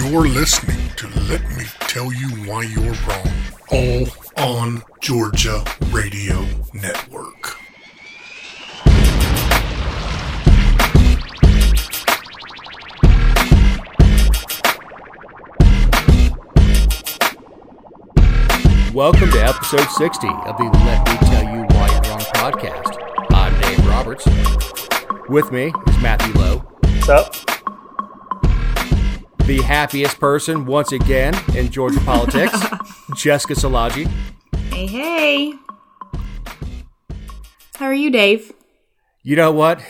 You're listening to Let Me Tell You Why You're Wrong, all on Georgia Radio Network. Welcome to episode 60 of the Let Me Tell You Why You're Wrong podcast. I'm Dave Roberts. With me is Matthew Lowe. What's up? The happiest person once again in Georgia politics, Jessica Szilagyi. Hey, hey. How are you, Dave? You know what?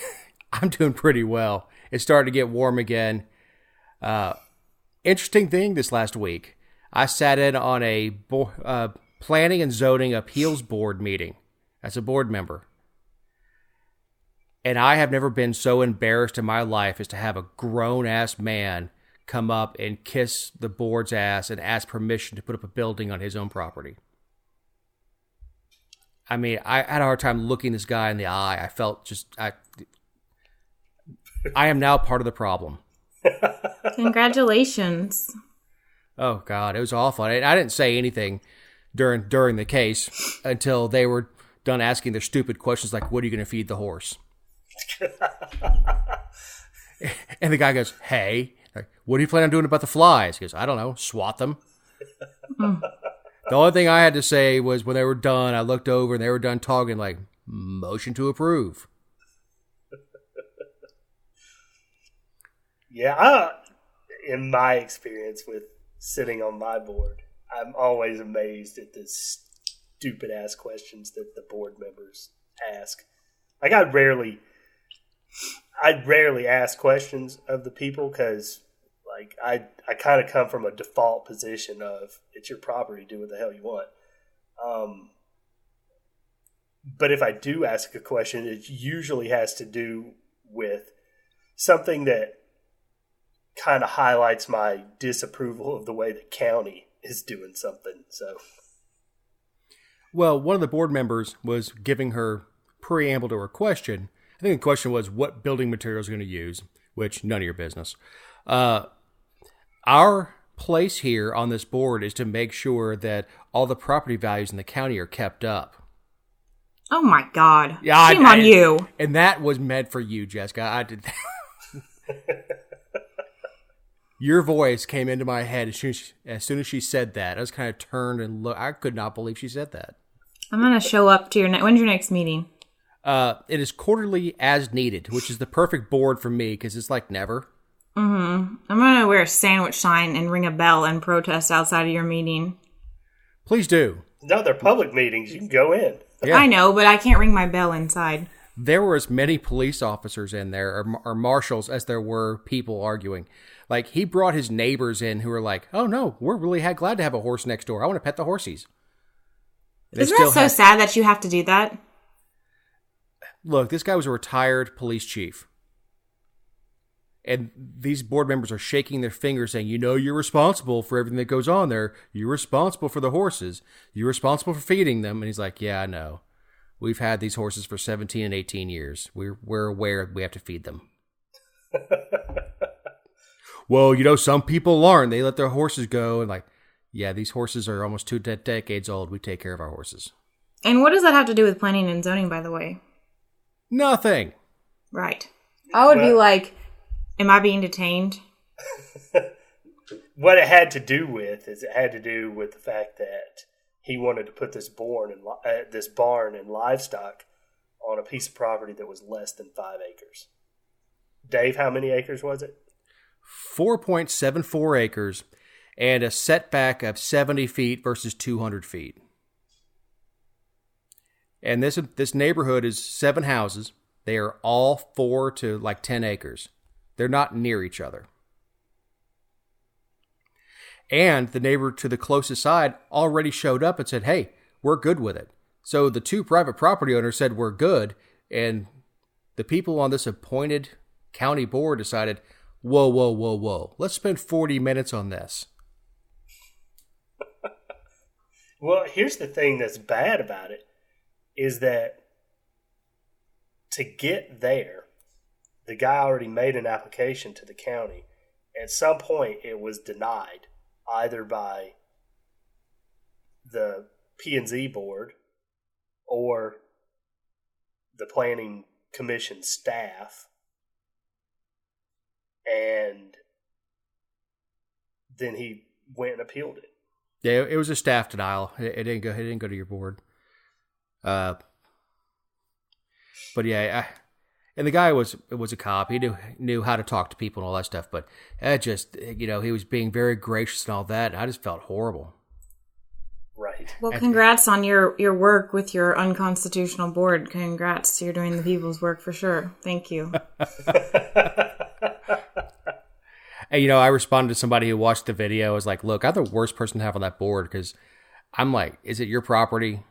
I'm doing pretty well. It's starting to get warm again. Interesting thing this last week. I sat in on a planning and zoning appeals board meeting as a board member. And I have never been so embarrassed in my life as to have a grown-ass man come up and kiss the board's ass and ask permission to put up a building on his own property. I mean, I had a hard time looking this guy in the eye. I felt I am now part of the problem. Congratulations. Oh, God, it was awful. I didn't say anything during the case until they were done asking their stupid questions like, what are you going to feed the horse? And the guy goes, hey, what do you plan on doing about the flies? He goes, I don't know, swat them. The only thing I had to say was when they were done, I looked over and they were done talking like, motion to approve. Yeah, in my experience with sitting on my board, I'm always amazed at the stupid ass questions that the board members ask. Like I'd rarely ask questions of the people because like I kind of come from a default position of it's your property, do what the hell you want. But if I do ask a question, it usually has to do with something that kind of highlights my disapproval of the way the county is doing something. So, well, one of the board members was giving her preamble to her question. I think the question was what building materials are going to use, which none of your business. Our place here on this board is to make sure that all the property values in the county are kept up. Oh my God. Yeah, Shame on you. And that was meant for you, Jessica. I did that. Your voice came into my head as soon as she said that. I was kind of turned and looked. I could not believe she said that. I'm going to show up to when's your next meeting? It is quarterly as needed, which is the perfect board for me because it's like never. Mm-hmm. I'm going to wear a sandwich sign and ring a bell and protest outside of your meeting. Please do. No, they're public meetings. You can go in. Yeah. I know, but I can't ring my bell inside. There were as many police officers in there or marshals as there were people arguing. Like, he brought his neighbors in who were like, oh, no, we're really glad to have a horse next door. I want to pet the horsies. Isn't that so sad that you have to do that? Look, this guy was a retired police chief. And these board members are shaking their fingers saying, you know, you're responsible for everything that goes on there. You're responsible for the horses. You're responsible for feeding them. And he's like, yeah, I know. We've had these horses for 17 and 18 years. We're aware we have to feed them. Well, you know, some people aren't. They let their horses go. And like, yeah, these horses are almost 2 decades old. We take care of our horses. And what does that have to do with planning and zoning, by the way? Nothing. Right. I would be like, am I being detained? What it had to do with the fact that he wanted to put this barn and livestock on a piece of property that was less than 5 acres. Dave, how many acres was it? 4.74 acres and a setback of 70 feet versus 200 feet. And this neighborhood is 7 houses. They are all 4 to like 10 acres. They're not near each other. And the neighbor to the closest side already showed up and said, hey, we're good with it. So the 2 private property owners said we're good. And the people on this appointed county board decided, whoa. Let's spend 40 minutes on this. Well, here's the thing that's bad about it is that to get there, the guy already made an application to the county At some point, it was denied either by the P&Z board or the planning commission staff, and then he went and appealed it. Yeah, it was a staff denial. It didn't go. It didn't go to your board. But yeah, and the guy was a cop. He knew how to talk to people and all that stuff. But it just, he was being very gracious and all that. And I just felt horrible. Right. Well, congrats on your work with your unconstitutional board. Congrats, you're doing the people's work for sure. Thank you. And, I responded to somebody who watched the video. I was like, look, I'm the worst person to have on that board because I'm like, is it your property?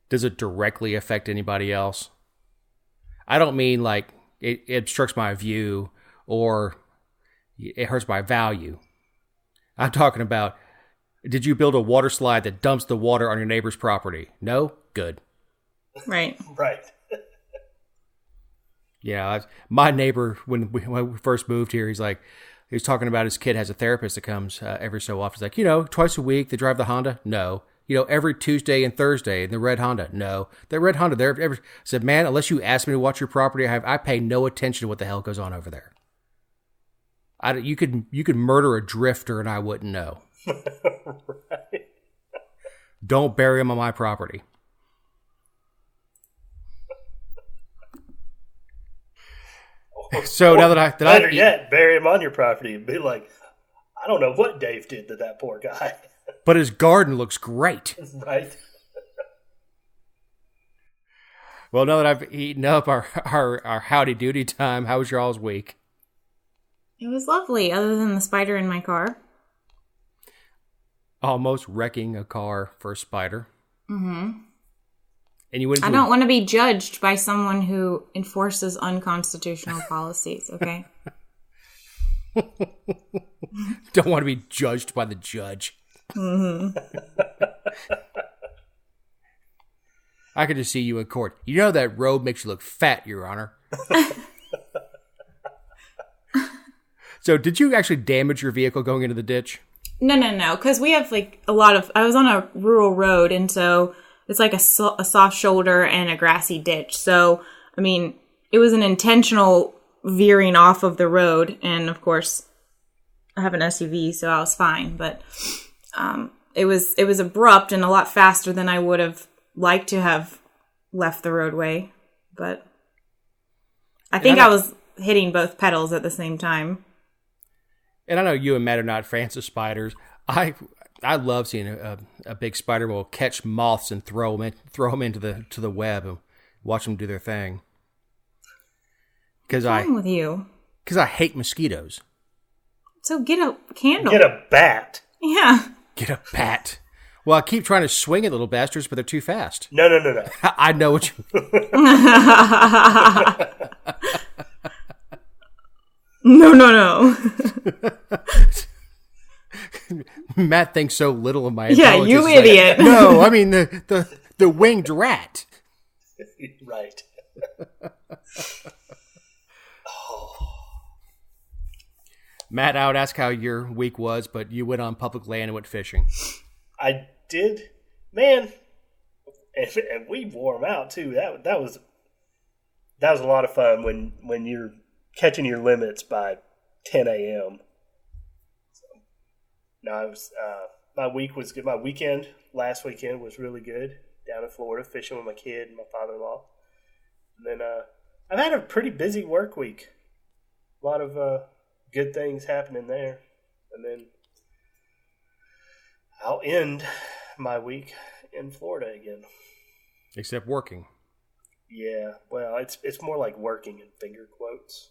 Does it directly affect anybody else? I don't mean like it obstructs my view or it hurts my value. I'm talking about, did you build a water slide that dumps the water on your neighbor's property? No? Good. Right. Right. Yeah, my neighbor, when we first moved here, he was talking about his kid has a therapist that comes every so often. He's like, twice a week they drive the Honda? No. Every Tuesday and Thursday in the red Honda? No. The red Honda, I said, man, unless you ask me to watch your property, I pay no attention to what the hell goes on over there. You could murder a drifter and I wouldn't know. Right. Don't bury him on my property. So now that better yet, bury him on your property and be like, I don't know what Dave did to that poor guy. But his garden looks great. Right. Well, now that I've eaten up our howdy doody time, how was your all's week? It was lovely, other than the spider in my car. Almost wrecking a car for a spider. Mm-hmm. And you went I don't want to be judged by someone who enforces unconstitutional policies, okay? Don't want to be judged by the judge. Mm-hmm. I could just see you in court. You know that robe makes you look fat, Your Honor. So did you actually damage your vehicle going into the ditch? No, because we have like a lot of... I was on a rural road, and so it's like a soft shoulder and a grassy ditch. So, I mean, it was an intentional veering off of the road, and of course, I have an SUV, so I was fine, but it was abrupt and a lot faster than I would have liked to have left the roadway, but I think I was hitting both pedals at the same time. And I know you and Matt are not fans of spiders. I love seeing a big spider will catch moths and throw them into the web and watch them do their thing. What's wrong with you? Because I hate mosquitoes. So get a candle. Get a bat. Yeah. Get a bat. Well, I keep trying to swing at little bastards, but they're too fast. No. I know what you... No. Matt thinks so little of my intelligence. Yeah, you idiot. No, I mean the winged rat. Right. Matt, I would ask how your week was, but you went on public land and went fishing. I did, man, and we wore them out too. That was a lot of fun when you're catching your limits by 10 a.m. So, no, I was my week was good. My weekend last weekend was really good down in Florida, fishing with my kid and my father-in-law. And then I've had a pretty busy work week. A lot of good things happening there, and then I'll end my week in Florida again. Except working. Yeah, well, it's more like working in finger quotes.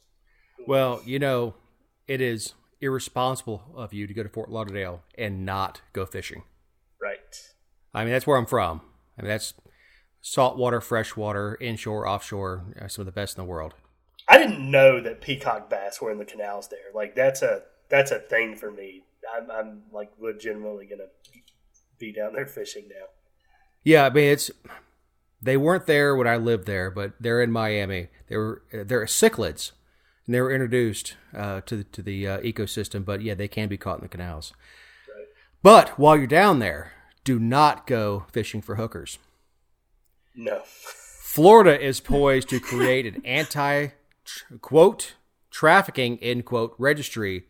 Well, it is irresponsible of you to go to Fort Lauderdale and not go fishing. Right. I mean, that's where I'm from. I mean, that's saltwater, freshwater, inshore, offshore, some of the best in the world. I didn't know that peacock bass were in the canals there. Like that's a thing for me. I'm like legitimately gonna be down there fishing now. Yeah, I mean they weren't there when I lived there, but they're in Miami. They're cichlids, And they were introduced to the ecosystem, but yeah, they can be caught in the canals. Right. But while you're down there, do not go fishing for hookers. No. Florida is poised to create an anti-quote trafficking, end quote, registry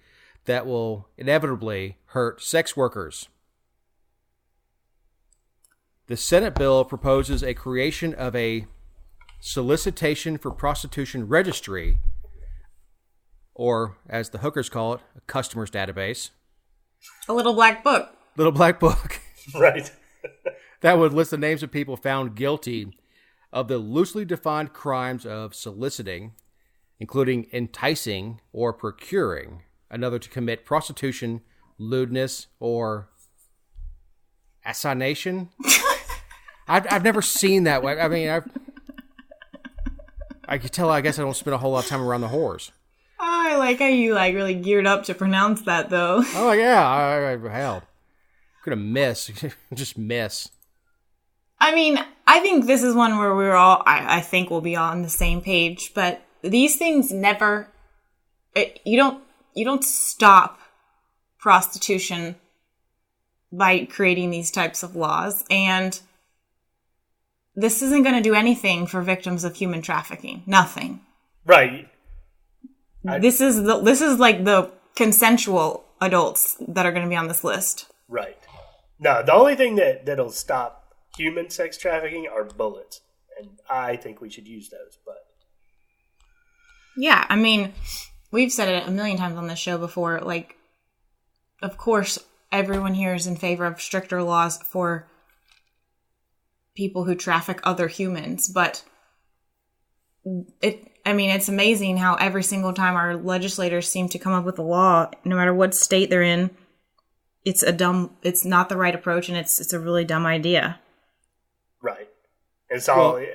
that will inevitably hurt sex workers. The Senate bill proposes a creation of a solicitation for prostitution registry, or as the hookers call it, a customers database. A little black book. Little black book. Right. That would list the names of people found guilty of the loosely defined crimes of soliciting, including enticing or procuring another to commit prostitution, lewdness, or assignation. I've never seen that way. I mean, I could tell. I guess I don't spend a whole lot of time around the whores. Oh, I like how you really geared up to pronounce that, though. Oh yeah, hell, gonna miss, just miss. I mean, I think this is one where we're all. I think we'll be all on the same page. But these things never. You don't stop prostitution by creating these types of laws, and this isn't going to do anything for victims of human trafficking. Nothing. Right. This is like the consensual adults that are going to be on this list. Right. No, the only thing that'll stop human sex trafficking are bullets, and I think we should use those. But yeah, I mean, we've said it a million times on this show before. Like, of course, everyone here is in favor of stricter laws for people who traffic other humans, but it's amazing how every single time our legislators seem to come up with a law, no matter what state they're in, it's not the right approach, and it's a really dumb idea. Right. And so,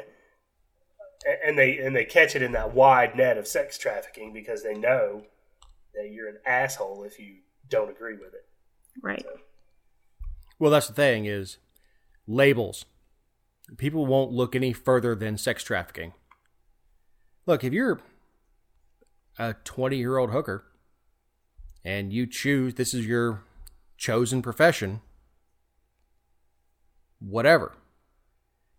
and they catch it in that wide net of sex trafficking because they know that you're an asshole if you don't agree with it. Right. So. Well, that's the thing is labels. People won't look any further than sex trafficking. Look, if you're a 20-year-old hooker and you choose this is your chosen profession, whatever.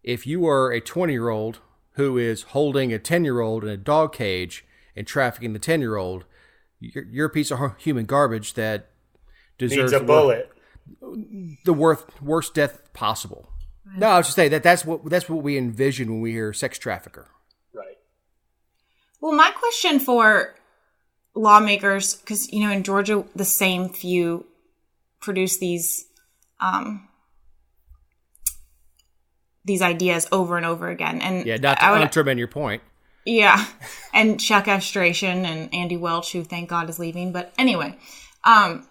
If you are a 20-year-old who is holding a 10-year-old in a dog cage and trafficking the 10-year-old, you're a piece of human garbage that deserves needs a bullet. The worst death possible. No, I was just saying that's what we envision when we hear sex trafficker. Right. Well, my question for lawmakers, because in Georgia the same few produce these ideas over and over again, and yeah, not to undermine your point. Yeah, and Chuck Estration and Andy Welch, who thank God is leaving. But anyway, the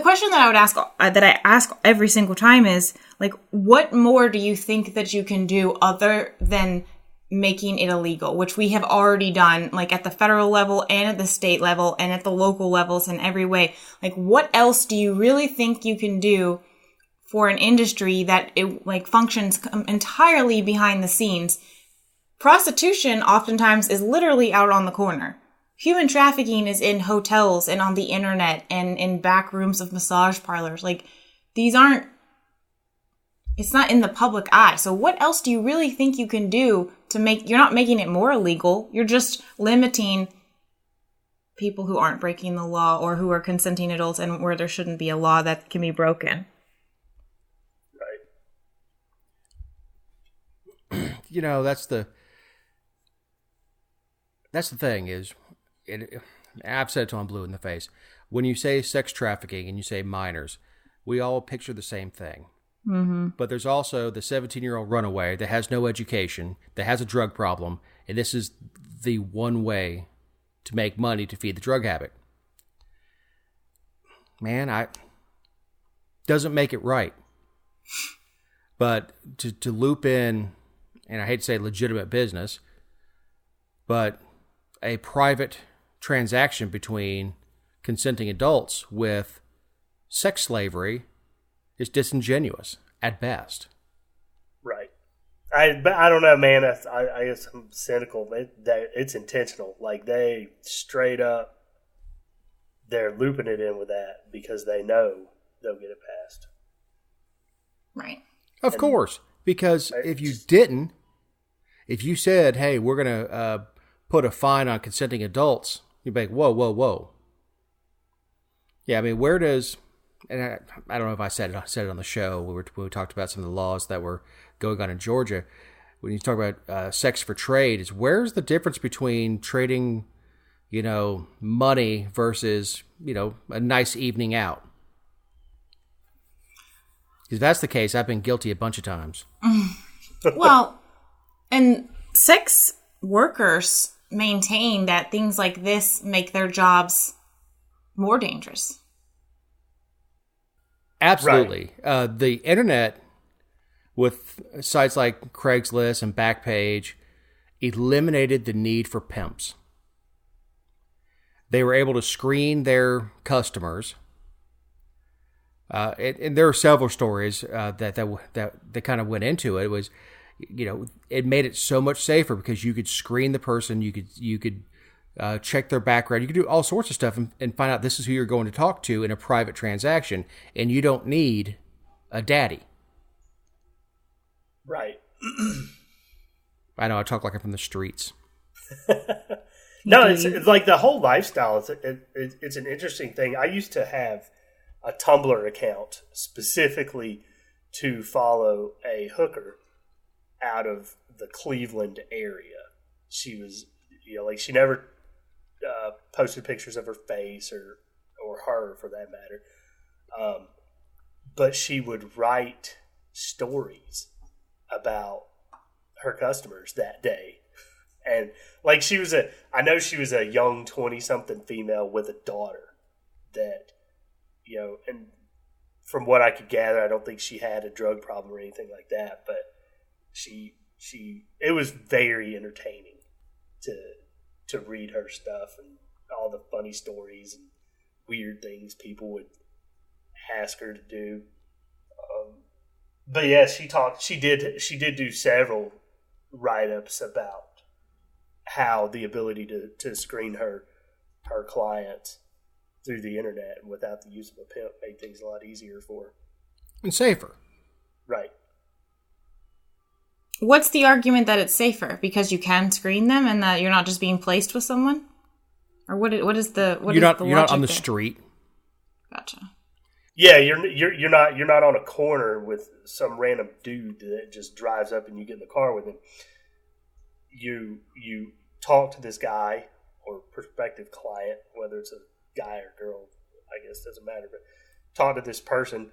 question that I ask every single time is like, what more do you think that you can do other than making it illegal, which we have already done, like at the federal level and at the state level and at the local levels in every way. Like, what else do you really think you can do for an industry that it functions entirely behind the scenes? Prostitution oftentimes is literally out on the corner. Human trafficking is in hotels and on the internet and in back rooms of massage parlors. Like, it's not in the public eye. So what else do you really think you can do you're not making it more illegal. You're just limiting people who aren't breaking the law or who are consenting adults, and where there shouldn't be a law that can be broken. Right. That's the thing is, I've said it till I'm blue in the face. When you say sex trafficking and you say minors, we all picture the same thing. Mm-hmm. But there's also the 17-year-old runaway that has no education, that has a drug problem, and this is the one way to make money to feed the drug habit. Man, doesn't make it right. But to loop in, and I hate to say legitimate business, but a private transaction between consenting adults with sex slavery is disingenuous at best. Right. But I don't know, man. I guess I'm cynical. It's intentional. Like, they straight up, they're looping it in with that because they know they'll get it passed. Right. Of course. Because if you didn't, if you said, hey, we're going to put a fine on consenting adults, you'd be like, whoa, whoa, whoa. Yeah, I mean, where does, and I don't know if I said it on the show when we talked about some of the laws that were going on in Georgia. When you talk about sex for trade, is where's the difference between trading, money versus, a nice evening out? If that's the case, I've been guilty a bunch of times. Well, and sex workers maintain that things like this make their jobs more dangerous. Absolutely. Right. The internet, with sites like Craigslist and Backpage, eliminated the need for pimps. They were able to screen their customers. And there are several stories that kind of went into it. It was, it made it so much safer because you could screen the person, you could check their background, you could do all sorts of stuff and find out this is who you're going to talk to in a private transaction, and you don't need a daddy. Right. I know I talk like I'm from the streets. No, it's like the whole lifestyle. It's an interesting thing. I used to have a Tumblr account specifically to follow a hooker out of the Cleveland area. She was, she never posted pictures of her face or her for that matter. But she would write stories about her customers that day. And I know she was a young 20-something female with a daughter that, and from what I could gather, I don't think she had a drug problem or anything like that, but it was very entertaining to read her stuff and all the funny stories and weird things people would ask her to do. But yeah, she did do several write-ups about how the ability to screen her clients through the internet and without the use of a pimp made things a lot easier for her. And safer. Right. What's the argument that it's safer? Because you can screen them and that you're not just being placed with someone? Or what is the you're not on the street. Gotcha. Yeah, you're not on a corner with some random dude that just drives up and you get in the car with him. You talk to this guy or prospective client, whether it's a guy or girl, I guess doesn't matter, but talk to this person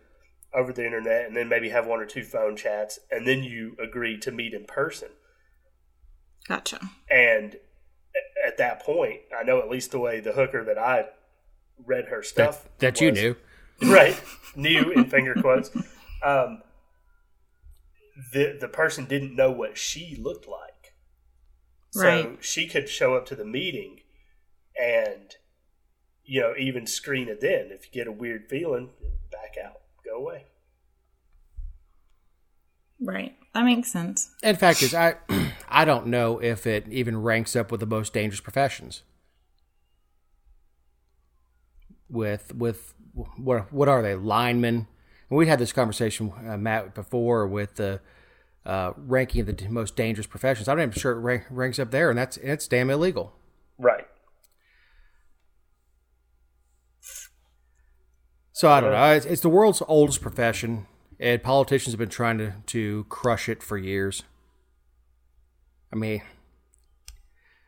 over the internet and then maybe have one or two phone chats and then you agree to meet in person. Gotcha. And at that point, I know at least the way the hooker that I read her stuff that you knew. Right. Knew in finger quotes. The person didn't know what she looked like. So right. She could show up to the meeting and, even screen it then. If you get a weird feeling, back out. Go away. Right. That makes sense. In fact, is I don't know if it even ranks up with the most dangerous professions. With what are they, linemen? And we had this conversation, Matt, before with the ranking of the most dangerous professions. I'm not even sure it ranks up there, and it's damn illegal. Right. So I don't know. It's the world's oldest profession, and politicians have been trying to crush it for years. I mean,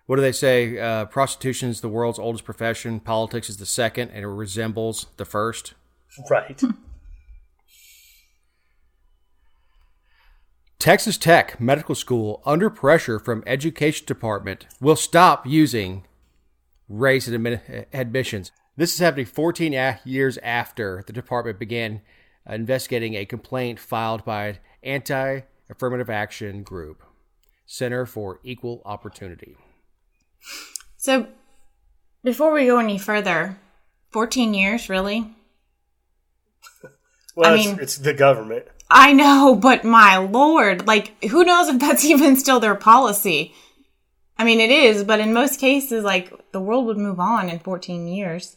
what do they say? Prostitution is the world's oldest profession. Politics is the second, and it resembles the first. Right. Texas Tech Medical School, under pressure from Education Department, will stop using race in admissions. This is happening 14 years after the department began investigating a complaint filed by an anti-affirmative action group, Center for Equal Opportunity. So, before we go any further, 14 years, really? Well, it's the government. I know, but my lord, like, who knows if that's even still their policy? I mean, it is, but in most cases, like, the world would move on in 14 years.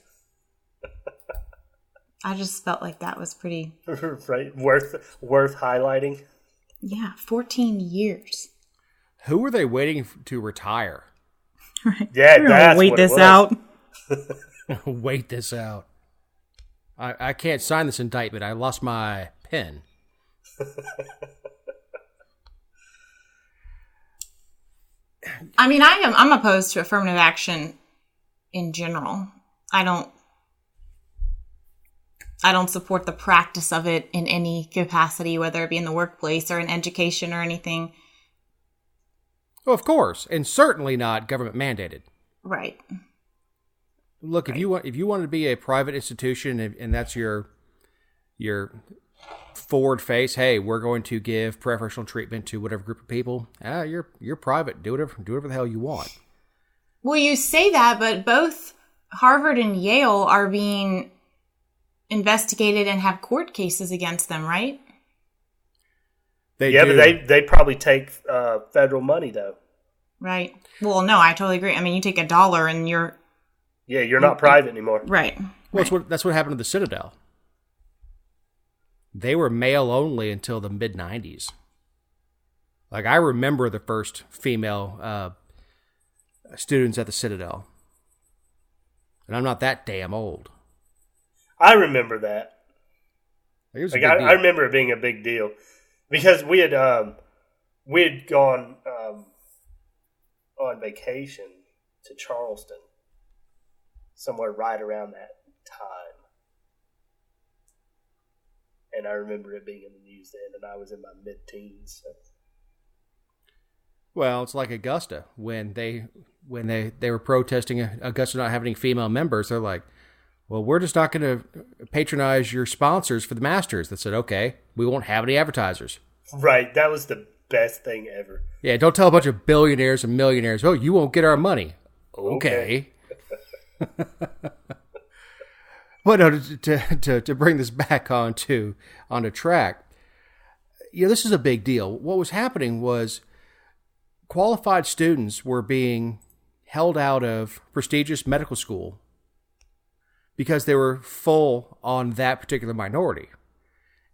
I just felt like that was pretty... right? Worth highlighting. Yeah, 14 years. Who were they waiting to retire? Right. Yeah, We're that's gonna wait what this it was. out. Wait this out. I can't sign this indictment. I lost my pen. I mean, I'm opposed to affirmative action in general. I don't support the practice of it in any capacity, whether it be in the workplace or in education or anything. Well, of course, and certainly not government mandated. Right. Look, if you wanted to be a private institution and that's your forward face, hey, we're going to give preferential treatment to whatever group of people. You're private. Do whatever the hell you want. Well, you say that, but both Harvard and Yale are being investigated and have court cases against them, right? They Yeah, do. but they probably take federal money though. Right. Well, no, I totally agree. I mean, you take $1 and you're... Yeah, you're not private anymore. Right. Well, that's what happened to the Citadel. They were male only until the mid-'90s. Like, I remember the first female students at the Citadel. And I'm not that damn old. I remember that. It was a Like, big deal. I remember it being a big deal because we had gone on vacation to Charleston, somewhere right around that time, and I remember it being in the news then, and I was in my mid-teens. So. Well, it's like Augusta when they were protesting Augusta not having any female members. They're like, well, we're just not going to patronize your sponsors for the Masters. They said, okay, we won't have any advertisers. Right, that was the best thing ever. Yeah, don't tell a bunch of billionaires and millionaires, oh, you won't get our money. Okay. But no, to bring this back onto track, this is a big deal. What was happening was qualified students were being held out of prestigious medical school because they were full on that particular minority.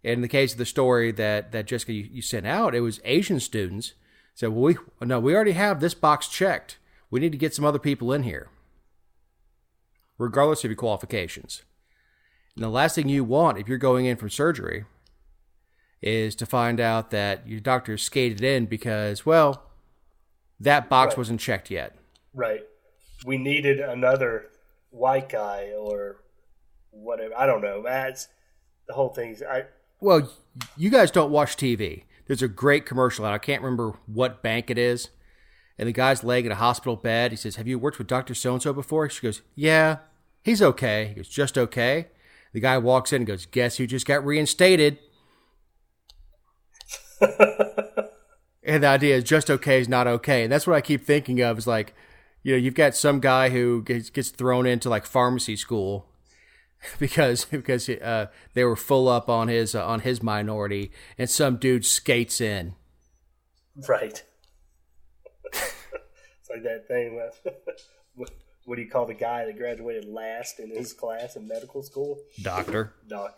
In the case of the story that Jessica, you sent out, it was Asian students said, well, we already have this box checked. We need to get some other people in here, regardless of your qualifications. And the last thing you want if you're going in from surgery is to find out that your doctor skated in because, well, that box wasn't checked yet. Right. We needed another white guy or whatever. I don't know. That's the whole thing. Well, you guys don't watch TV. There's a great commercial, and I can't remember what bank it is. And the guy's laying in a hospital bed. He says, have you worked with Dr. So-and-so before? She goes, yeah, he's okay. He goes, just okay. The guy walks in and goes, guess who just got reinstated? And the idea is just okay is not okay. And that's what I keep thinking of is like, you've got some guy who gets thrown into like pharmacy school because they were full up on his minority, and some dude skates in. Right. It's like that thing. What do you call the guy that graduated last in his class in medical school? Doctor. Oh,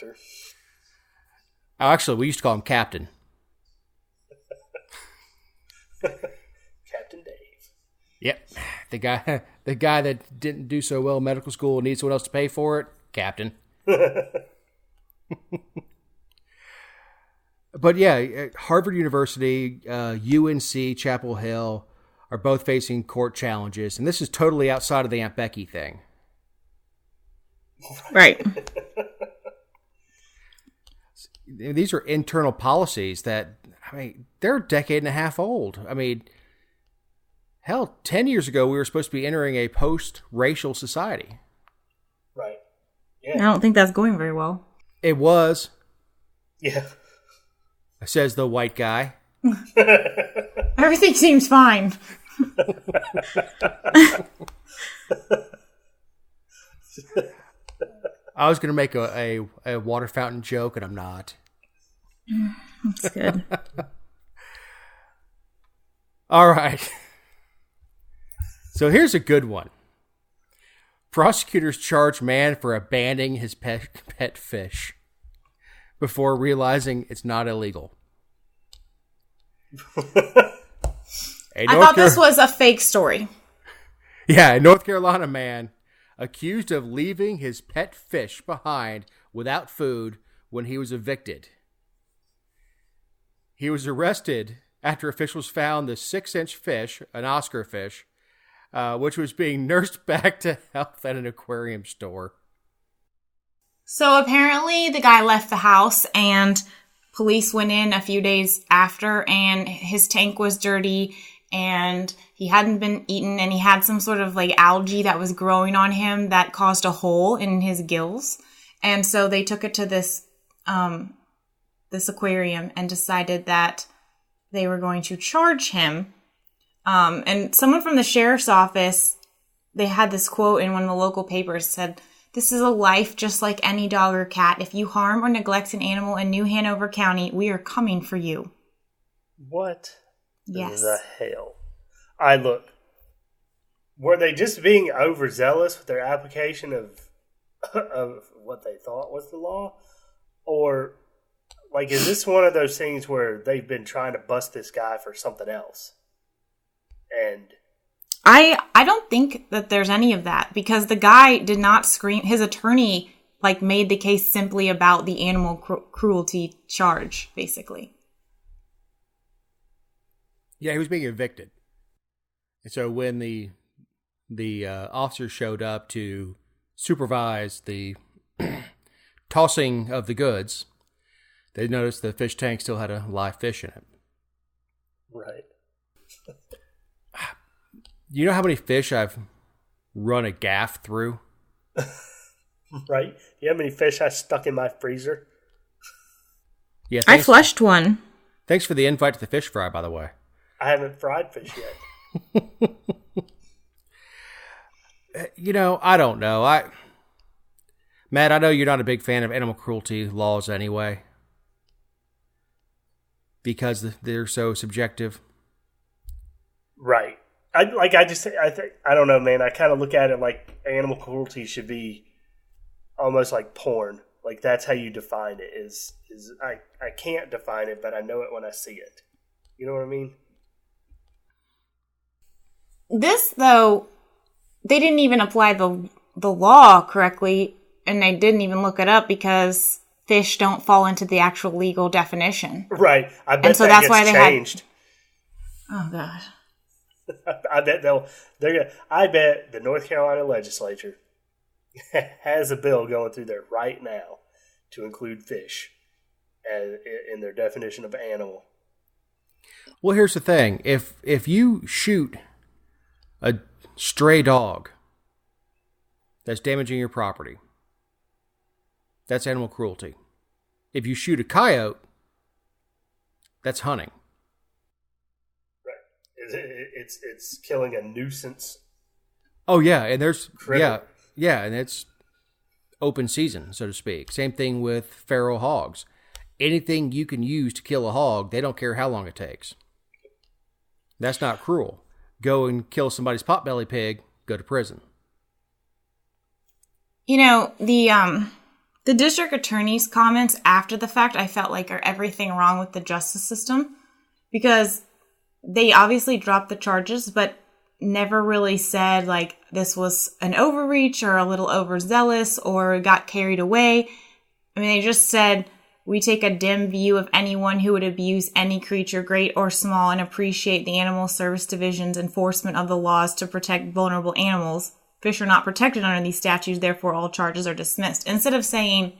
actually, we used to call him Captain. Captain Dave. Yep. The guy that didn't do so well in medical school and needs someone else to pay for it, Captain. But yeah, Harvard University, UNC, Chapel Hill are both facing court challenges, and this is totally outside of the Aunt Becky thing. Right. These are internal policies that, they're a decade and a half old. Hell, 10 years ago, we were supposed to be entering a post-racial society. Right. Yeah. I don't think that's going very well. It was. Yeah. Says the white guy. Everything seems fine. I was going to make a water fountain joke, and I'm not. That's good. All right. So here's a good one. Prosecutors charge man for abandoning his pet fish before realizing it's not illegal. I thought this was a fake story. Yeah, a North Carolina man accused of leaving his pet fish behind without food when he was evicted. He was arrested after officials found the 6-inch fish, an Oscar fish, which was being nursed back to health at an aquarium store. So apparently the guy left the house and police went in a few days after and his tank was dirty and he hadn't been eaten and he had some sort of like algae that was growing on him that caused a hole in his gills. And so they took it to this aquarium and decided that they were going to charge him. And someone from the sheriff's office, they had this quote in one of the local papers, said, "This is a life just like any dog or cat. If you harm or neglect an animal in New Hanover County, we are coming for you." What Yes. the hell? Look, were they just being overzealous with their application of what they thought was the law? Or, like, is this one of those things where they've been trying to bust this guy for something else? And I don't think that there's any of that because the guy did not scream. His attorney made the case simply about the animal cruelty charge, basically. Yeah, he was being evicted. And so when the officer showed up to supervise the tossing of the goods, they noticed the fish tank still had a live fish in it. right. You know how many fish I've run a gaff through? Right? You know how many fish I stuck in my freezer? Yeah, I flushed one. Thanks for the invite to the fish fry, by the way. I haven't fried fish yet. I don't know. Matt, I know you're not a big fan of animal cruelty laws anyway, because they're so subjective. Right. I don't know, man. I kind of look at it like animal cruelty should be almost like porn. Like that's how you define it. Is I can't define it, but I know it when I see it. You know what I mean? This, though, they didn't even apply the law correctly, and they didn't even look it up because fish don't fall into the actual legal definition. Right. I bet and so that that's gets why they changed. Oh God. I bet I bet the North Carolina legislature has a bill going through there right now to include fish in their definition of animal. Well, here's the thing: if you shoot a stray dog that's damaging your property, that's animal cruelty. If you shoot a coyote, that's hunting. It's killing a nuisance. Oh yeah, and there's critter. yeah, and it's open season, so to speak. Same thing with feral hogs. Anything you can use to kill a hog, they don't care how long it takes. That's not cruel. Go and kill somebody's potbelly pig, go to prison. The district attorney's comments after the fact, I felt like are everything wrong with the justice system because they obviously dropped the charges, but never really said like this was an overreach or a little overzealous or got carried away. I mean, they just said, "We take a dim view of anyone who would abuse any creature, great or small, and appreciate the Animal Service Division's enforcement of the laws to protect vulnerable animals. Fish are not protected under these statutes, therefore all charges are dismissed." Instead of saying,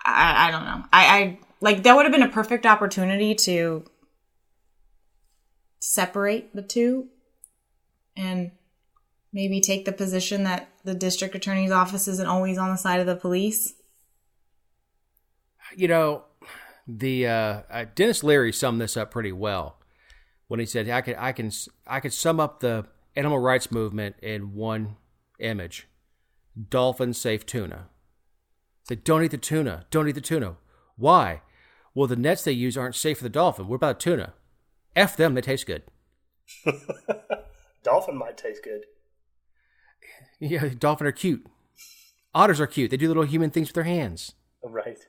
I don't know. I that would have been a perfect opportunity to separate the two and maybe take the position that the district attorney's office isn't always on the side of the police. The Dennis Leary summed this up pretty well when he said, I could sum up the animal rights movement in one image: dolphin safe tuna. Say, don't eat the tuna. Don't eat the tuna. Why? Well, the nets they use aren't safe for the dolphin. What about tuna? F them, they taste good. Dolphin might taste good. Yeah, dolphin are cute. Otters are cute. They do little human things with their hands. Right.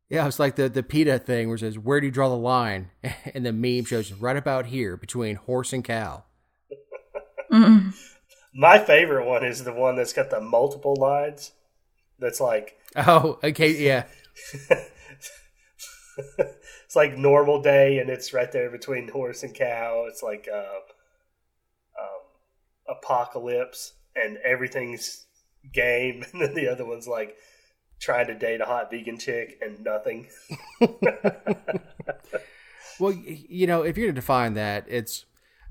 Yeah, it's like the PETA thing where it says, where do you draw the line? And the meme shows right about here between horse and cow. My favorite one is the one that's got the multiple lines. That's like... Oh, okay, yeah. It's like normal day, and it's right there between horse and cow. It's like apocalypse, and everything's game. And then the other one's like trying to date a hot vegan chick and nothing. Well, you know, if you're going to define that,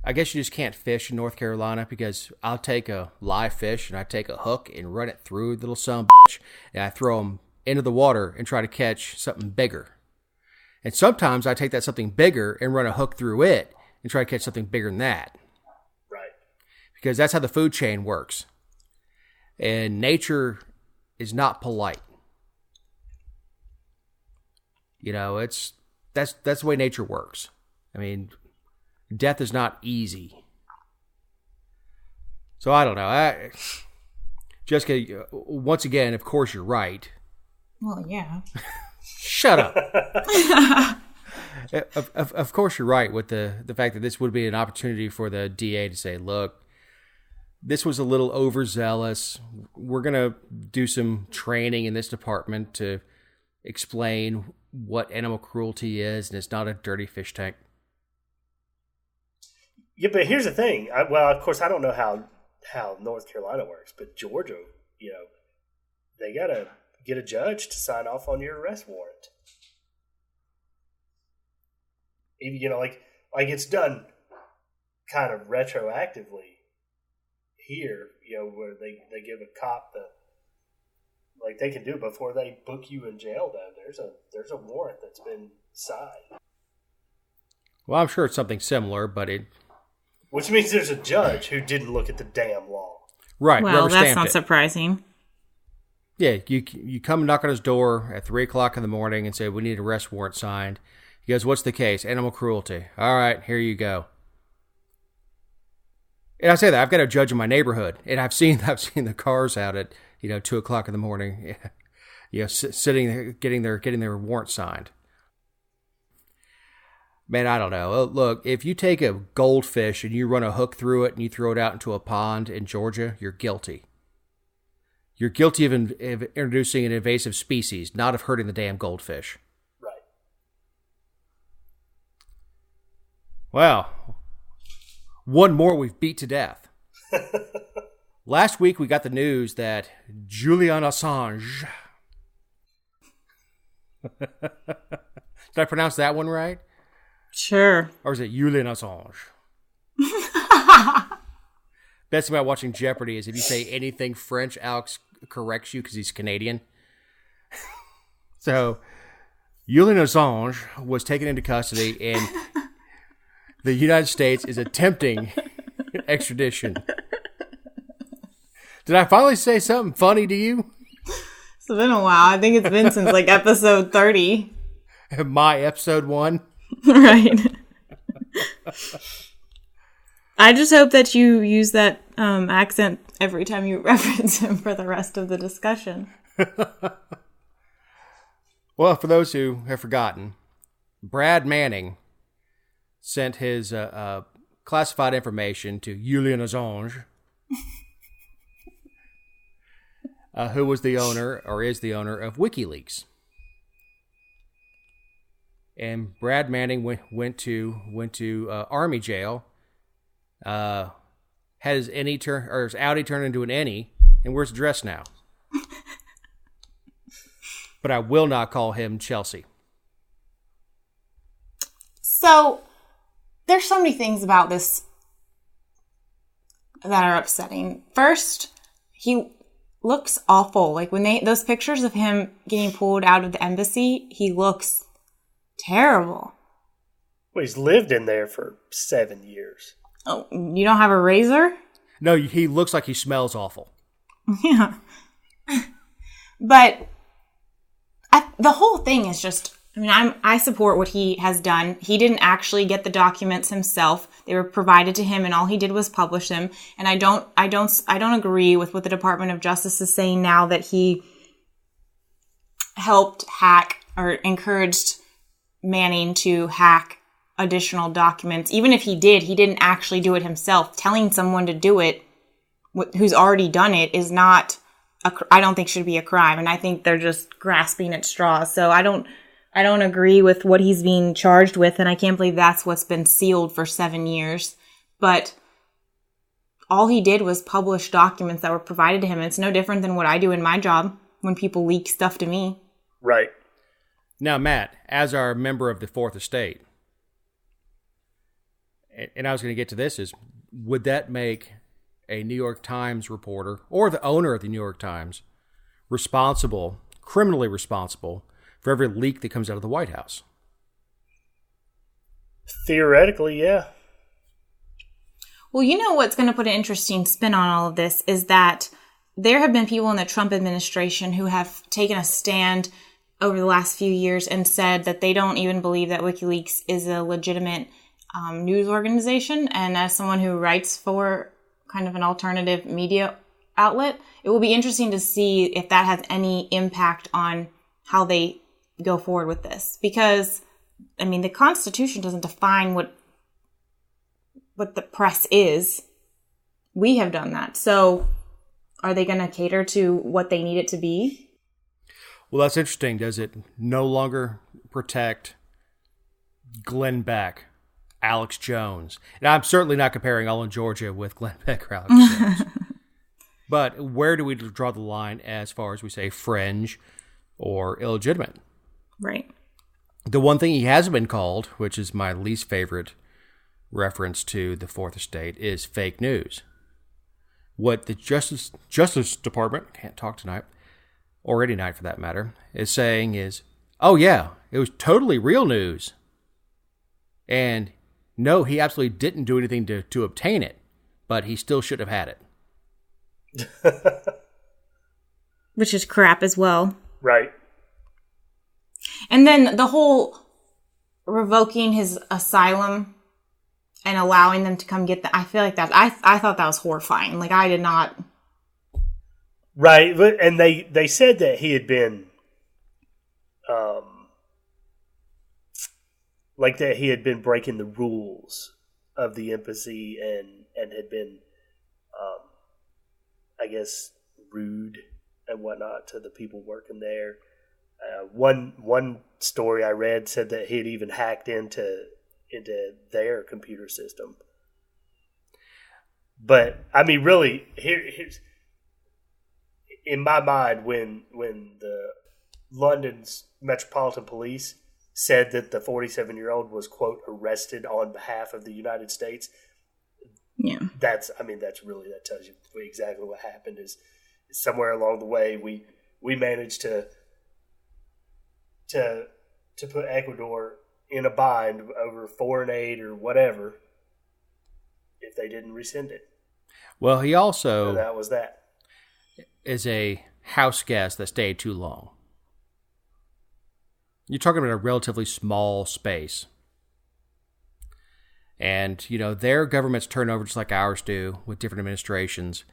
I guess you just can't fish in North Carolina, because I'll take a live fish and I take a hook and run it through the little son of a bitch, and I throw them into the water and try to catch something bigger. And sometimes I take that something bigger and run a hook through it and try to catch something bigger than that. Right. Because that's how the food chain works. And nature is not polite. You know, that's the way nature works. I mean, death is not easy. So I don't know. Jessica, once again, of course you're right. Well, yeah. Shut up. Of course you're right with the fact that this would be an opportunity for the DA to say, look, this was a little overzealous. We're going to do some training in this department to explain what animal cruelty is, and it's not a dirty fish tank. Yeah, but here's the thing. Well, of course, I don't know how North Carolina works, but Georgia, you know, they got to get a judge to sign off on your arrest warrant. Even, you know, like it's done kind of retroactively here, you know, where they give a cop like they can do before they book you in jail. Though there's a warrant that's been signed. Well, I'm sure it's something similar, but which means there's a judge who didn't look at the damn law. Right. Well, that's not surprising. Yeah, you come knock on his door at 3 o'clock in the morning and say, we need an arrest warrant signed. He goes, what's the case? Animal cruelty. All right, here you go. And I say that, I've got a judge in my neighborhood, and I've seen the cars out at 2 o'clock in the morning, sitting there, getting their warrant signed. Man, I don't know. Look, if you take a goldfish and you run a hook through it and you throw it out into a pond in Georgia, you're guilty. You're guilty of introducing an invasive species, not of hurting the damn goldfish. Right. Well, one more we've beat to death. Last week we got the news that Julian Assange... Did I pronounce that one right? Sure. Or is it Julian Assange? Best thing about watching Jeopardy is if you say anything French, Alex corrects you because he's Canadian. So, Julian Assange was taken into custody, and the United States is attempting extradition. Did I finally say something funny to you? It's been a while. I think it's been since like episode 30. My episode 1? Right. I just hope that you use that accent every time you reference him for the rest of the discussion. Well, for those who have forgotten, Brad Manning sent his classified information to Julian Assange, who was the owner, or is the owner, of WikiLeaks. And Brad Manning went to Army jail. Had his his Audi turned into an Any, and where's dressed now? But I will not call him Chelsea. So there's so many things about this that are upsetting. First, he looks awful. Like when those pictures of him getting pulled out of the embassy, he looks terrible. Well, he's lived in there for 7 years. Oh, you don't have a razor? No, he looks like he smells awful. Yeah. But The whole thing is just, I mean, I support what he has done. He didn't actually get the documents himself. They were provided to him, and all he did was publish them. And I don't agree with what the Department of Justice is saying now, that he helped hack or encouraged Manning to hack additional documents. Even if he didn't actually do it himself. Telling someone to do it who's already done it is not, I don't think should be a crime. And I think they're just grasping at straws. So I don't agree with what he's being charged with. And I can't believe that's what's been sealed for 7 years. But all he did was publish documents that were provided to him. It's no different than what I do in my job when people leak stuff to me. Right. Now, Matt, as our member of the Fourth Estate, and I was going to get to this, is would that make a New York Times reporter or the owner of the New York Times responsible, criminally responsible, for every leak that comes out of the White House? Theoretically, yeah. Well, you know what's going to put an interesting spin on all of this is that there have been people in the Trump administration who have taken a stand over the last few years and said that they don't even believe that WikiLeaks is a legitimate news organization. And as someone who writes for kind of an alternative media outlet, it will be interesting to see if that has any impact on how they go forward with this. Because, I mean, the Constitution doesn't define what the press is. We have done that. So are they going to cater to what they need it to be? Well, that's interesting. Does it no longer protect Glenn Beck, Alex Jones? And I'm certainly not comparing All in Georgia with Glenn Beck or Alex Jones. But where do we draw the line as far as we say fringe or illegitimate? Right. The one thing he hasn't been called, which is my least favorite reference to the Fourth Estate, is fake news. What the Justice Department, can't talk tonight, or any night for that matter, is saying is, oh yeah, it was totally real news. And no, he absolutely didn't do anything to obtain it, but he still should have had it. Which is crap as well. Right. And then the whole revoking his asylum and allowing them to come get I feel like that, I thought that was horrifying. Like, I did not. Right, and they said that he had been, like that he had been breaking the rules of the embassy and had been, I guess, rude and whatnot to the people working there. One story I read said that he had even hacked into their computer system. But I mean, really, here's. In my mind, when the London's Metropolitan Police said that the 47-year-old was, quote, arrested on behalf of the United States, yeah, that tells you exactly what happened. Is somewhere along the way we managed to put Ecuador in a bind over foreign aid or whatever if they didn't rescind it. Well, he also... So that was that. Is a house guest that stayed too long. You're talking about a relatively small space. And, you know, their governments turn over just like ours do with different administrations.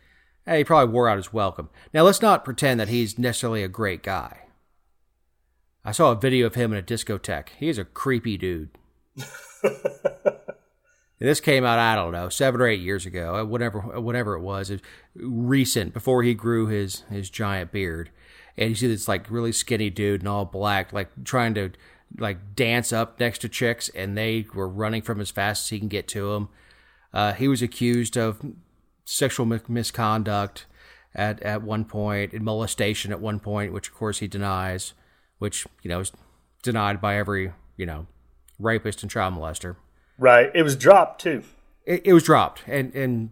He probably wore out his welcome. Now, let's not pretend that he's necessarily a great guy. I saw a video of him in a discotheque. He's a creepy dude. This came out, I don't know, 7 or 8 years ago, whatever it was. It was recent, before he grew his giant beard. And you see this like really skinny dude in all black, like trying to like dance up next to chicks, and they were running from as fast as he can get to them. He was accused of sexual misconduct at one point, and molestation at one point, which of course he denies, which, you know, is denied by every, you know, rapist and child molester. Right. It was dropped, too. It was dropped. And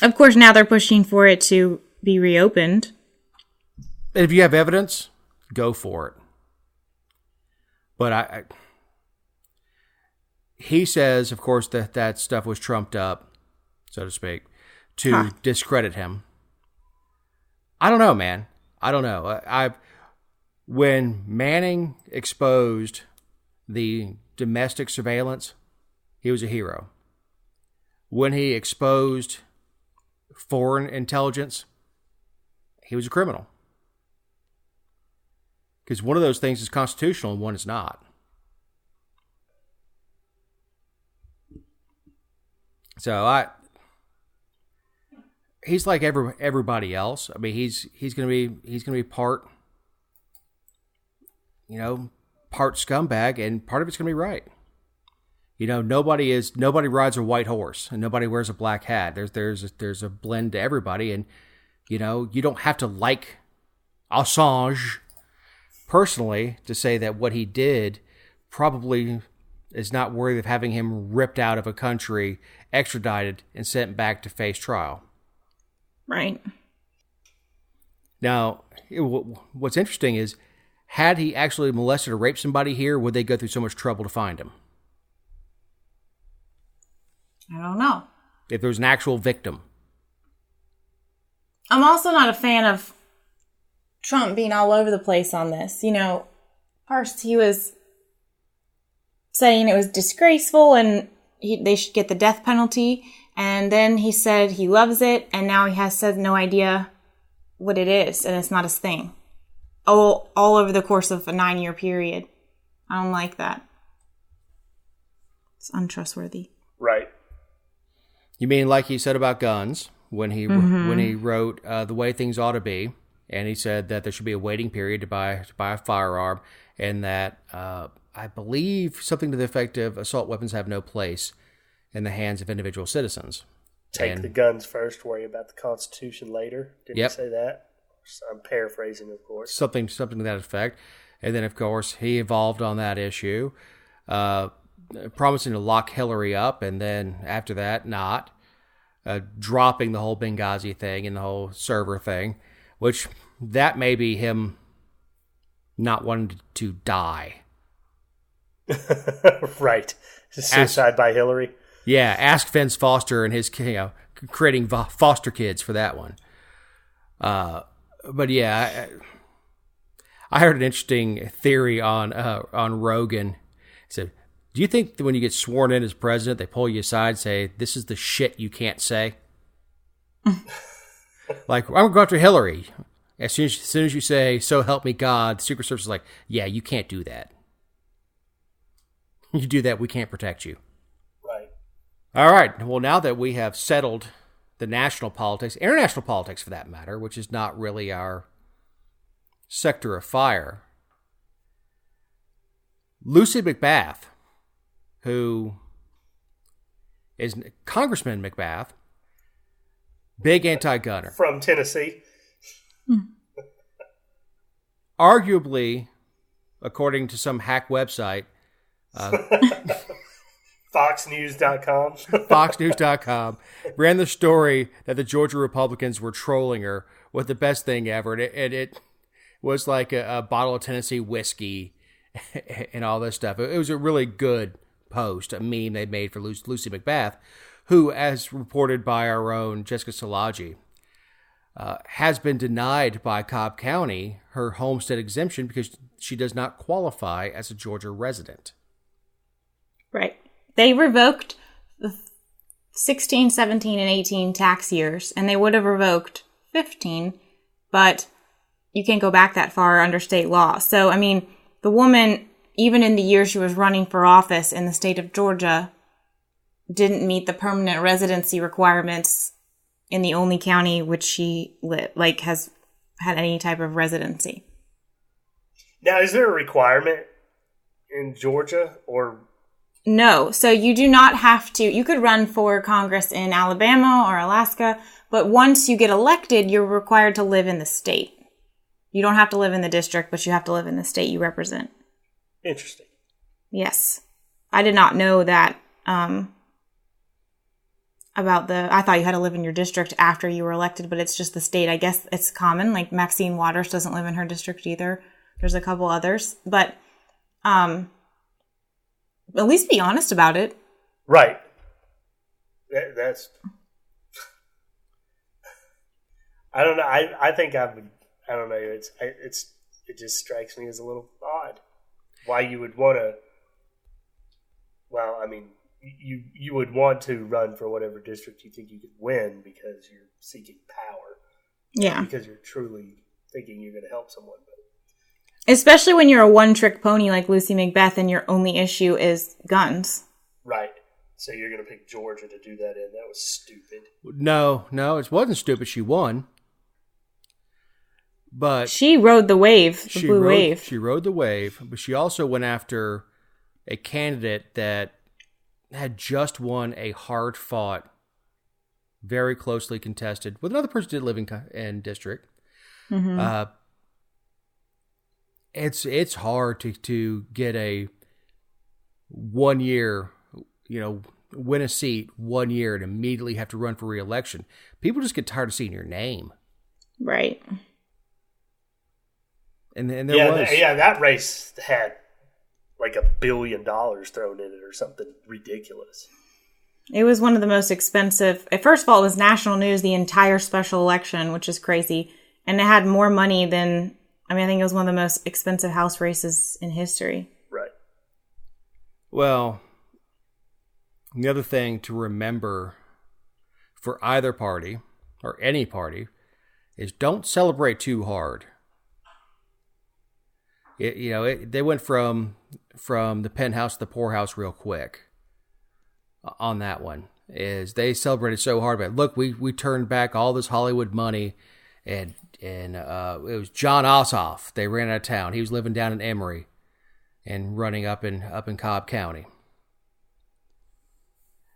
of course, now they're pushing for it to be reopened. If you have evidence, go for it. But he says, of course, that stuff was trumped up, so to speak, to discredit him. I don't know, man. I don't know. When Manning exposed the domestic surveillance, he was a hero. When he exposed foreign intelligence, he was a criminal. Because one of those things is constitutional and one is not. So he's like everybody else. I mean, he's gonna be part, part scumbag, and part of it's gonna be right. Nobody rides a white horse and nobody wears a black hat. There's a blend to everybody, and you don't have to like Assange personally to say that what he did probably is not worthy of having him ripped out of a country, extradited, and sent back to face trial. Right. Now, what's interesting is, had he actually molested or raped somebody here, would they go through so much trouble to find him? I don't know. If there was an actual victim. I'm also not a fan of Trump being all over the place on this. First he was saying it was disgraceful and they should get the death penalty. And then he said he loves it. And now he has said no idea what it is. And it's not his thing. All over the course of a 9-year period. I don't like that. It's untrustworthy. Right. You mean like he said about guns when he wrote The Way Things Ought to Be, and he said that there should be a waiting period to buy a firearm, and that I believe something to the effect of assault weapons have no place in the hands of individual citizens. Take the guns first, worry about the Constitution later. Didn't he say that? I'm paraphrasing, of course. Something to that effect. And then, of course, he evolved on that issue, promising to lock Hillary up, and then after that, not. Dropping the whole Benghazi thing and the whole server thing, which that may be him not wanting to die. Right. Suicide by Hillary. Yeah, ask Vince Foster and his, creating foster kids for that one. But yeah, I heard an interesting theory on Rogan. He said, do you think that when you get sworn in as president, they pull you aside and say, this is the shit you can't say? Like, I'm going to go after Hillary. As soon as you say, so help me God, the Secret Service is like, yeah, you can't do that. You do that, we can't protect you. Right. All right. Well, now that we have settled the national politics, international politics for that matter, which is not really our sector of fire, Lucy McBath, who is Congressman McBath, big anti-gunner. From Tennessee. Arguably, according to some hack website, FoxNews.com. FoxNews.com ran the story that the Georgia Republicans were trolling her with the best thing ever. And it was like a bottle of Tennessee whiskey and all this stuff. It was a really good post, a meme they made for Lucy McBath, who, as reported by our own Jessica Szilagyi, has been denied by Cobb County her homestead exemption because she does not qualify as a Georgia resident. Right. They revoked the 16, 17, and 18 tax years, and they would have revoked 15, but you can't go back that far under state law. So, I mean, the woman, even in the year she was running for office in the state of Georgia, didn't meet the permanent residency requirements in the only county which she has had any type of residency. Now, is there a requirement in Georgia or? No. So you do not have to. You could run for Congress in Alabama or Alaska, but once you get elected, you're required to live in the state. You don't have to live in the district, but you have to live in the state you represent. Interesting. Yes. I did not know that I thought you had to live in your district after you were elected, but it's just the state. I guess it's common. Like Maxine Waters doesn't live in her district either. There's a couple others, but at least be honest about it. Right. That's. I don't know. I think I would. I don't know. It's it just strikes me as a little odd. Why you would want to? Well, I mean, you would want to run for whatever district you think you could win because you're seeking power. Yeah. Because you're truly thinking you're going to help someone. Especially when you're a one-trick pony like Lucy Macbeth and your only issue is guns. Right. So you're going to pick Georgia to do that in. That was stupid. No, it wasn't stupid. She won. But she rode the wave, the blue wave. She rode the wave, but she also went after a candidate that had just won a hard-fought, very closely contested, with another person who did live in district. Mm-hmm. It's hard to get a 1 year, win a seat 1 year and immediately have to run for re-election. People just get tired of seeing your name. Right. And there was. That race had like $1 billion thrown in it or something ridiculous. It was one of the most expensive. First of all, it was national news, the entire special election, which is crazy. And it had more money than, I think it was one of the most expensive House races in history. Right. Well, the other thing to remember for either party or any party is don't celebrate too hard. They went from the penthouse to the poorhouse real quick on that one. Is they celebrated so hard, but look, we turned back all this Hollywood money, and it was John Ossoff. They ran out of town. He was living down in Emory and running up in Cobb County.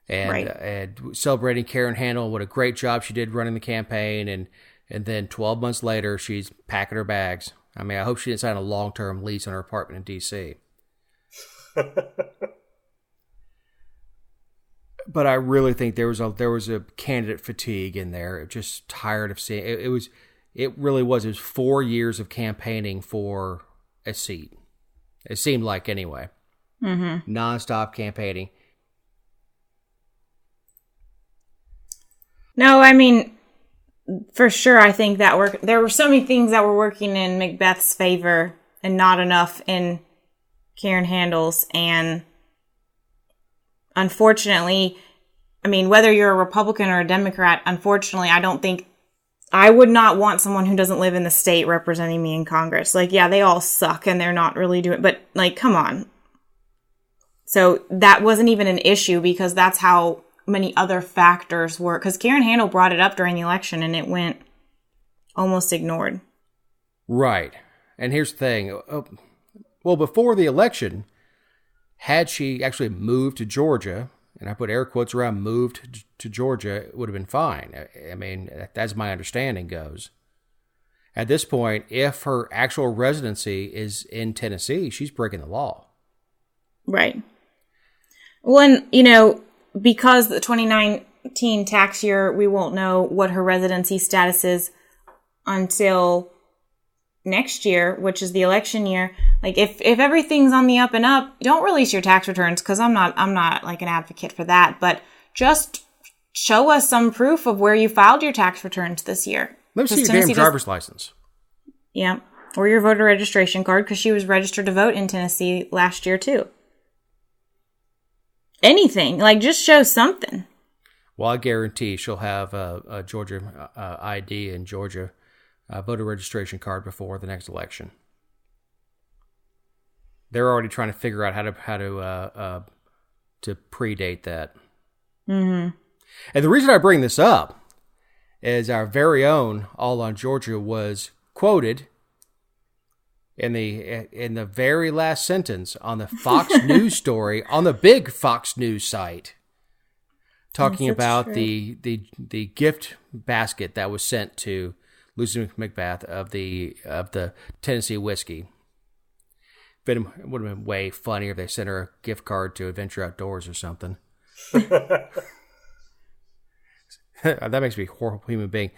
And, right. And celebrating Karen Handel, what a great job she did running the campaign, and then 12 months later, she's packing her bags. I hope she didn't sign a long-term lease on her apartment in D.C. But I really think there was a candidate fatigue in there. Just tired of seeing it. It really was. It was 4 years of campaigning for a seat. It seemed like anyway. Mm-hmm. Non-stop campaigning. No, for sure, I think that there were so many things that were working in Macbeth's favor and not enough in Karen Handel's. And unfortunately, whether you're a Republican or a Democrat, unfortunately, I would not want someone who doesn't live in the state representing me in Congress. they all suck and they're not really doing, but come on. So that wasn't even an issue because that's how many other factors were, because Karen Handel brought it up during the election and it went almost ignored. Right. And here's the thing. Well, before the election, had she actually moved to Georgia, and I put air quotes around moved to Georgia, it would have been fine. That's my understanding goes. At this point, if her actual residency is in Tennessee, she's breaking the law. Right. Well, and, because the 2019 tax year, we won't know what her residency status is until next year, which is the election year. If everything's on the up and up, don't release your tax returns, because I'm not an advocate for that. But just show us some proof of where you filed your tax returns this year. Let me see your damn driver's license. Yeah, or your voter registration card, because she was registered to vote in Tennessee last year too. Anything, just show something. Well, I guarantee she'll have a Georgia ID and Georgia voter registration card before the next election. They're already trying to figure out how to predate that. Mm-hmm. And the reason I bring this up is our very own All on Georgia was quoted in the very last sentence on the Fox News story on the big Fox News site, talking about the gift basket that was sent to Lucy Macbeth of the Tennessee whiskey. But it would have been way funnier if they sent her a gift card to Adventure Outdoors or something. That makes me a horrible human being.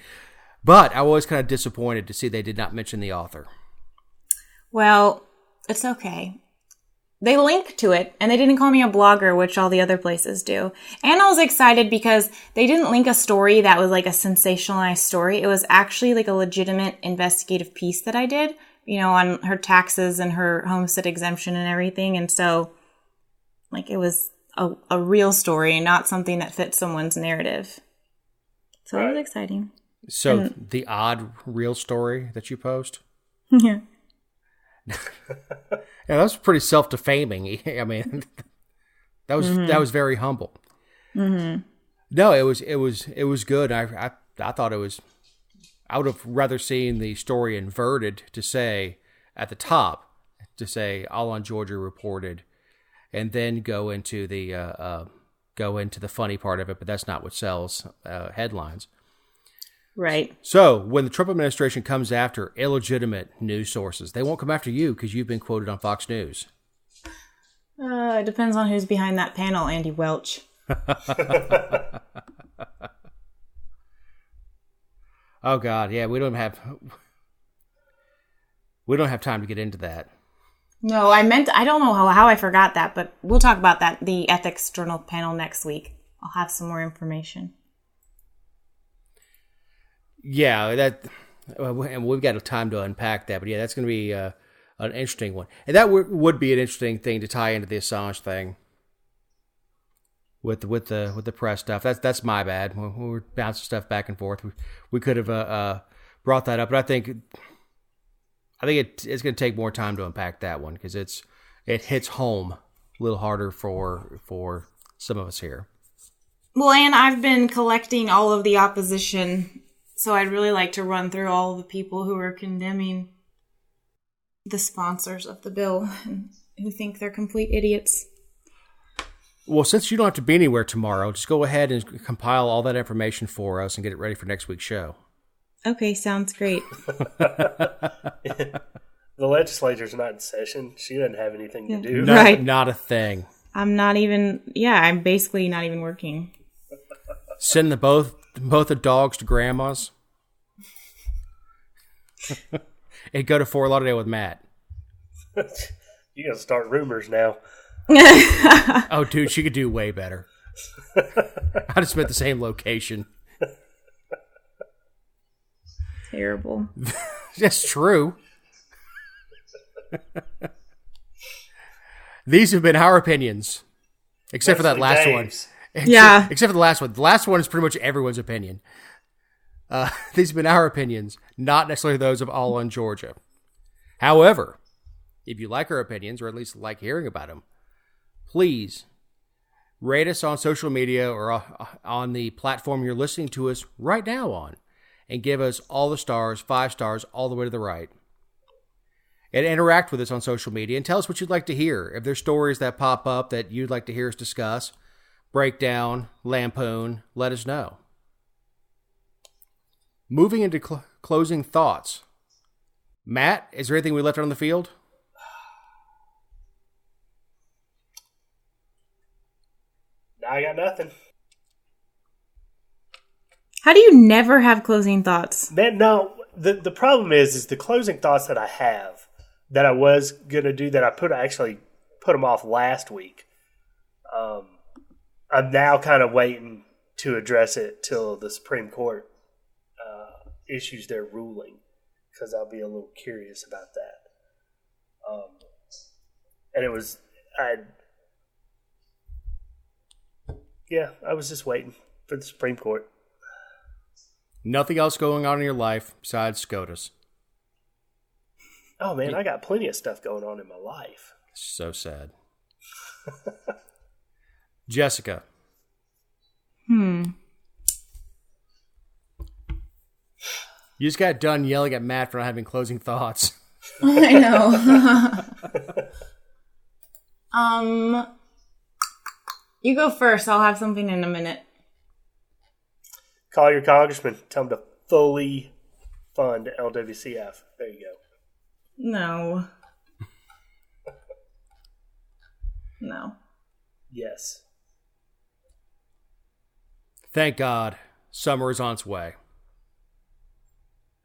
But I was kind of disappointed to see they did not mention the author. Well, it's okay. They link to it, and they didn't call me a blogger, which all the other places do. And I was excited because they didn't link a story that was a sensationalized story. It was actually a legitimate investigative piece that I did, on her taxes and her homestead exemption and everything. And so, like, it was a real story and not something that fits someone's narrative. So it was exciting. So the odd real story that you post? Yeah. Yeah, that was pretty self-defaming. I mean, that was very humble. Mm-hmm. No, it was good. I thought it was. I would have rather seen the story inverted to say at the top to say all on Georgia reported, and then go into the funny part of it. But that's not what sells headlines. Right. So when the Trump administration comes after illegitimate news sources, they won't come after you because you've been quoted on Fox News. It depends on who's behind that panel, Andy Welch. Oh God, yeah, we don't have time to get into that. No, I don't know how I forgot that, but we'll talk about that, the Ethics Journal panel next week. I'll have some more information. Yeah, and we've got time to unpack that, but yeah, that's going to be an interesting one, and that would be an interesting thing to tie into the Assange thing with the press stuff. That's my bad. We were bouncing stuff back and forth. We could have brought that up, but I think it's going to take more time to unpack that one because it hits home a little harder for some of us here. Well, and I've been collecting all of the opposition. So I'd really like to run through all the people who are condemning the sponsors of the bill and who think they're complete idiots. Well, since you don't have to be anywhere tomorrow, just go ahead and compile all that information for us and get it ready for next week's show. Okay, sounds great. The legislature's not in session. She doesn't have anything to do. Right. Not a thing. I'm basically not even working. Send both the dogs to grandma's and go to Fort Lauderdale with Matt. You gotta start rumors now. Oh, dude, she could do way better. I just met the same location. Terrible. That's true. These have been our opinions, except for that last one. Except for the last one. The last one is pretty much everyone's opinion. These have been our opinions, not necessarily those of All on Georgia. However, if you like our opinions, or at least like hearing about them, please rate us on social media or on the platform you're listening to us right now on, and give us all the stars, 5 stars, all the way to the right. And interact with us on social media and tell us what you'd like to hear. If there's stories that pop up that you'd like to hear us discuss, break down, lampoon, let us know. Moving into closing thoughts. Matt, is there anything we left on the field? I got nothing. How do you never have closing thoughts? No, the problem is the closing thoughts that I have that I was going to do that I actually put them off last week. I'm now kind of waiting to address it till the Supreme Court issues their ruling, because I'll be a little curious about that. And it was, I was just waiting for the Supreme Court. Nothing else going on in your life besides SCOTUS. Oh, man, I got plenty of stuff going on in my life. So sad. Jessica. You just got done yelling at Matt for not having closing thoughts. I know. You go first. I'll have something in a minute. Call your congressman. Tell him to fully fund LWCF. There you go. No. No. Yes. Thank God. Summer is on its way.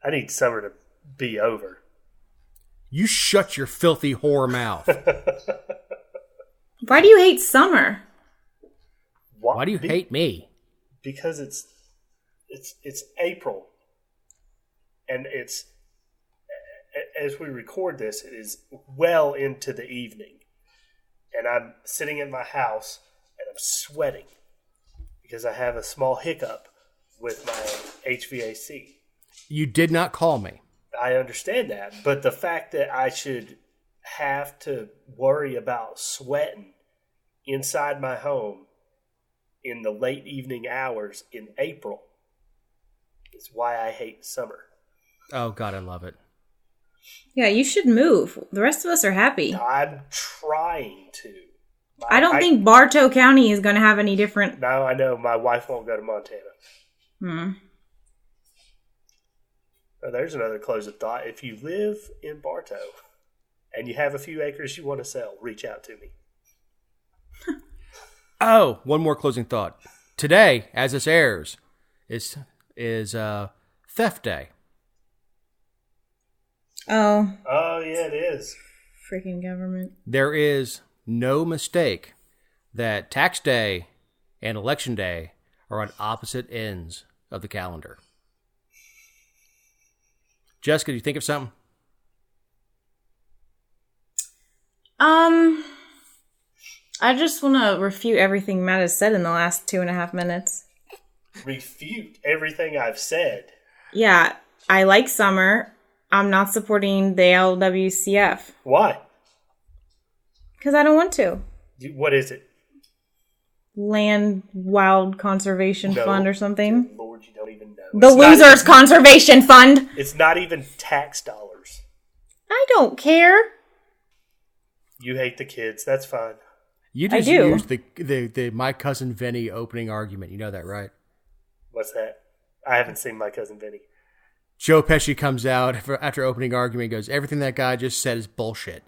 I need summer to be over. You shut your filthy whore mouth. Why do you hate summer? Why do you hate me? Because it's April, and it's as we record this, it is well into the evening. And I'm sitting in my house and I'm sweating because I have a small hiccup with my HVAC. You did not call me. I understand that. But the fact that I should have to worry about sweating inside my home in the late evening hours in April is why I hate summer. Oh, God, I love it. Yeah, you should move. The rest of us are happy. I'm trying to. I don't think Bartow County is going to have any different. No, I know. My wife won't go to Montana. Oh, there's another closing thought. If you live in Bartow and you have a few acres you want to sell, reach out to me. Oh, one more closing thought. Today, as this airs, is Theft Day. Oh. Oh, yeah, it is. Freaking government. There is no mistake that Tax Day and Election Day are on opposite ends of the calendar. Jessica, do you think of something? I just want to refute everything Matt has said in the last 2.5 minutes. Refute everything I've said? Yeah, I like summer. I'm not supporting the LWCF. Why? Because I don't want to. What is it? Land Wild Conservation Fund or something. Good Lord, you don't even know. The Losers Conservation Fund. It's not even tax dollars. I don't care. You hate the kids. That's fine. You just used the My Cousin Vinny opening argument. You know that, right? What's that? I haven't seen My Cousin Vinny. Joe Pesci comes out after opening argument and goes, everything that guy just said is bullshit.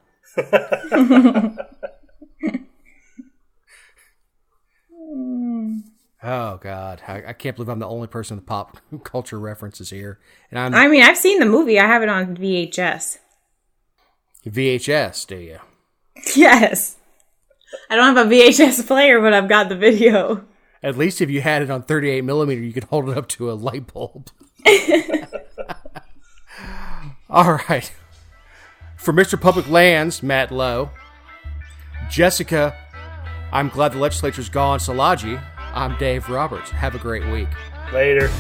Oh, God. I can't believe I'm the only person with pop culture references here. And I mean, I've seen the movie. I have it on VHS. VHS, do you? Yes. I don't have a VHS player, but I've got the video. At least if you had it on 38 millimeter, you could hold it up to a light bulb. All right. For Mr. Public Lands, Matt Lowe. Jessica, I'm glad the legislature's gone. Salaji, I'm Dave Roberts. Have a great week. Later.